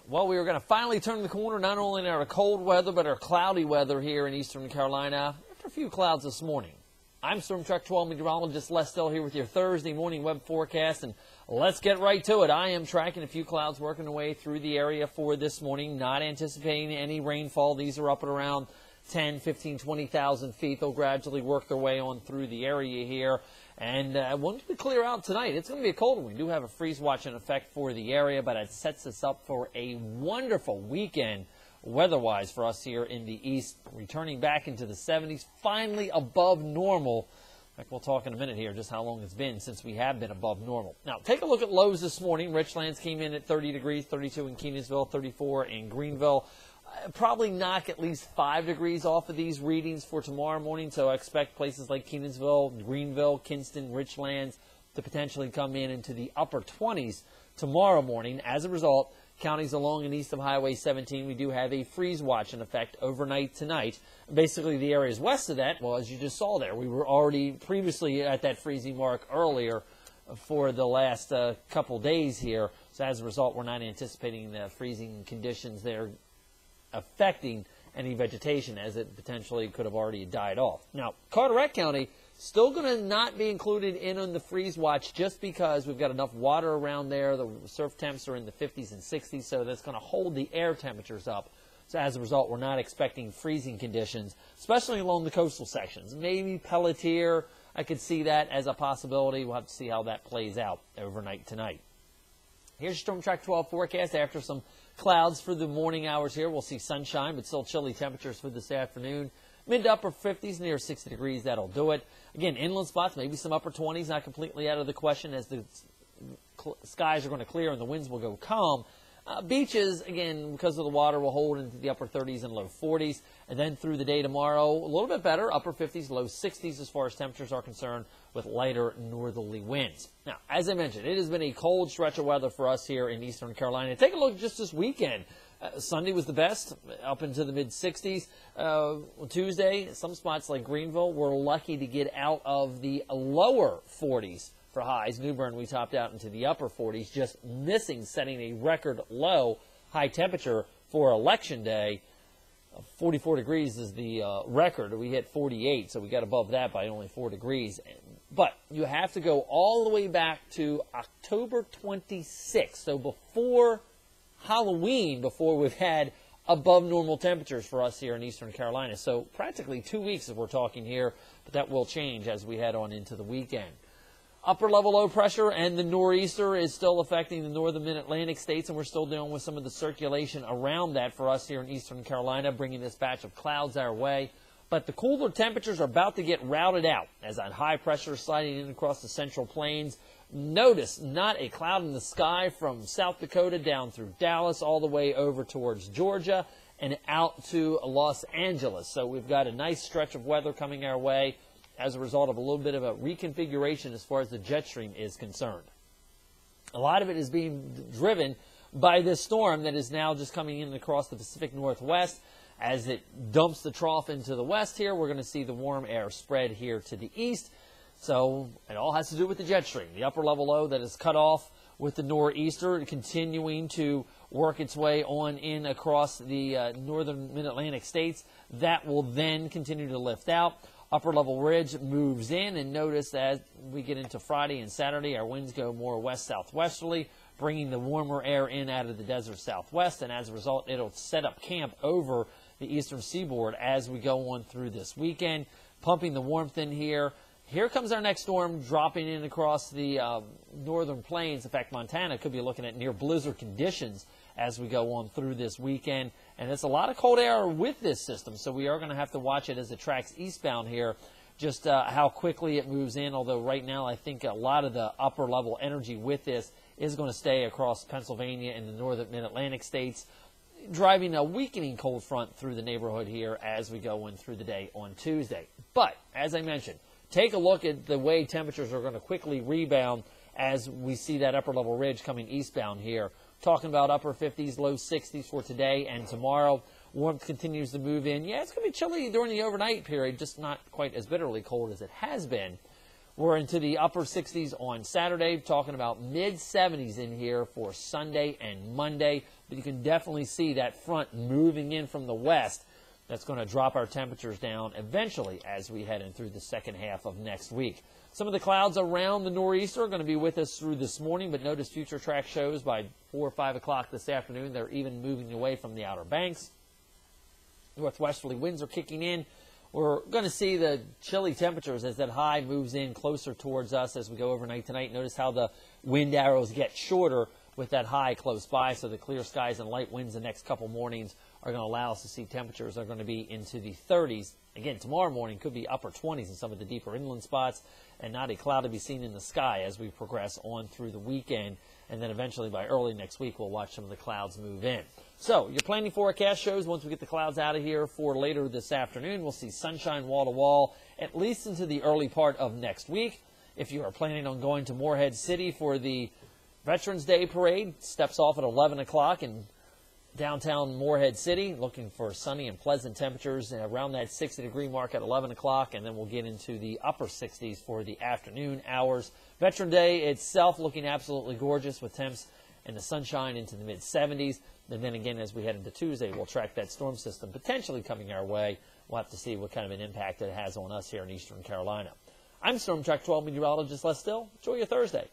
Well, we are going to finally turn the corner, not only in our cold weather, but our cloudy weather here in eastern Carolina. After a few clouds this morning. I'm Storm Track 12 meteorologist Les Still here with your Thursday morning web forecast, and let's get right to it. I am tracking a few clouds working their way through the area for this morning, not anticipating any rainfall. These are up at around 10, 15, 20,000 feet. They'll gradually work their way on through the area here. And once we clear out tonight, it's going to be a cold one. We do have a freeze watch in effect for the area, but it sets us up for a wonderful weekend weather-wise for us here in the east, returning back into the 70s, finally above normal. In fact, we'll talk in a minute here just how long it's been since we have been above normal. Now, take a look at lows this morning. Richlands came in at 30 degrees, 32 in Kenansville, 34 in Greenville. Probably knock at least 5 degrees off of these readings for tomorrow morning, so I expect places like Kenansville, Greenville, Kinston, Richlands to potentially come in into the upper 20s tomorrow morning. As a result, counties along and east of Highway 17, we do have a freeze watch in effect overnight tonight. Basically, the areas west of that, well, as you just saw there, we were already previously at that freezing mark earlier for the last couple days here. So as a result, we're not anticipating the freezing conditions there affecting any vegetation, as it potentially could have already died off. Now, Carteret County still going to not be included in on the freeze watch just because we've got enough water around there. The surf temps are in the 50s and 60s, so that's going to hold the air temperatures up. So as a result, we're not expecting freezing conditions, especially along the coastal sections. Maybe Pelletier, I could see that as a possibility. We'll have to see how that plays out overnight tonight. Here's your Storm Track 12 forecast. After some clouds for the morning hours here, we'll see sunshine, but still chilly temperatures for this afternoon. Mid to upper 50s, near 60 degrees, that'll do it. Again, inland spots, maybe some upper 20s, not completely out of the question as the skies are going to clear and the winds will go calm. Beaches, again, because of the water, will hold into the upper 30s and low 40s. And then through the day tomorrow, a little bit better, upper 50s, low 60s as far as temperatures are concerned, with lighter northerly winds. Now, as I mentioned, it has been a cold stretch of weather for us here in eastern Carolina. Take a look just this weekend. Sunday was the best, up into the mid-60s. Tuesday, some spots like Greenville were lucky to get out of the lower 40s for highs. New Bern, we topped out into the upper 40s, just missing setting a record low high temperature for Election Day. 44 degrees is the record. We hit 48, so we got above that by only 4 degrees. But you have to go all the way back to October 26th, so before Halloween, before we've had above normal temperatures for us here in eastern Carolina. So practically 2 weeks if we're talking here, but that will change as we head on into the weekend. Upper level low pressure and the nor'easter is still affecting the northern mid-Atlantic states, and we're still dealing with some of the circulation around that for us here in eastern Carolina, bringing this batch of clouds our way. But the cooler temperatures are about to get routed out as that high pressure is sliding in across the central plains. Notice not a cloud in the sky from South Dakota down through Dallas all the way over towards Georgia and out to Los Angeles. So we've got a nice stretch of weather coming our way as a result of a little bit of a reconfiguration as far as the jet stream is concerned. A lot of it is being driven by this storm that is now just coming in across the Pacific Northwest. As it dumps the trough into the west here, we're going to see the warm air spread here to the east. So it all has to do with the jet stream. The upper level low that is cut off with the nor'easter continuing to work its way on in across the northern mid-Atlantic states. That will then continue to lift out. Upper level ridge moves in, and notice as we get into Friday and Saturday, our winds go more west-southwesterly, bringing the warmer air in out of the desert southwest, and as a result, it'll set up camp over the eastern seaboard as we go on through this weekend, pumping the warmth in here. Here comes our next storm dropping in across the northern plains. In fact, Montana could be looking at near blizzard conditions as we go on through this weekend. And it's a lot of cold air with this system, so we are going to have to watch it as it tracks eastbound here, just how quickly it moves in, although right now I think a lot of the upper-level energy with this is going to stay across Pennsylvania and the northern mid-Atlantic states, driving a weakening cold front through the neighborhood here as we go in through the day on Tuesday. But, as I mentioned, take a look at the way temperatures are going to quickly rebound as we see that upper-level ridge coming eastbound here. Talking about upper 50s, low 60s for today and tomorrow. Warmth continues to move in. Yeah, it's going to be chilly during the overnight period, just not quite as bitterly cold as it has been. We're into the upper 60s on Saturday, talking about mid-70s in here for Sunday and Monday. But you can definitely see that front moving in from the west. That's going to drop our temperatures down eventually as we head in through the second half of next week. Some of the clouds around the nor'easter are going to be with us through this morning, but notice future track shows by 4 or 5 o'clock this afternoon, they're even moving away from the Outer Banks. Northwesterly winds are kicking in. We're going to see the chilly temperatures as that high moves in closer towards us as we go overnight tonight. Notice how the wind arrows get shorter with that high close by, so the clear skies and light winds the next couple mornings are going to allow us to see temperatures are going to be into the 30s. Again, tomorrow morning could be upper 20s in some of the deeper inland spots, and not a cloud to be seen in the sky as we progress on through the weekend. And then eventually by early next week, we'll watch some of the clouds move in. So your planning forecast shows once we get the clouds out of here for later this afternoon, we'll see sunshine wall to wall at least into the early part of next week. If you are planning on going to Morehead City for the Veterans Day Parade, steps off at 11 o'clock in downtown Morehead City, looking for sunny and pleasant temperatures around that 60-degree mark at 11 o'clock, and then we'll get into the upper 60s for the afternoon hours. Veteran Day itself looking absolutely gorgeous with temps and the sunshine into the mid-70s. And then again, as we head into Tuesday, we'll track that storm system potentially coming our way. We'll have to see what kind of an impact it has on us here in eastern Carolina. I'm Storm Track 12 meteorologist Les Still. Enjoy your Thursday.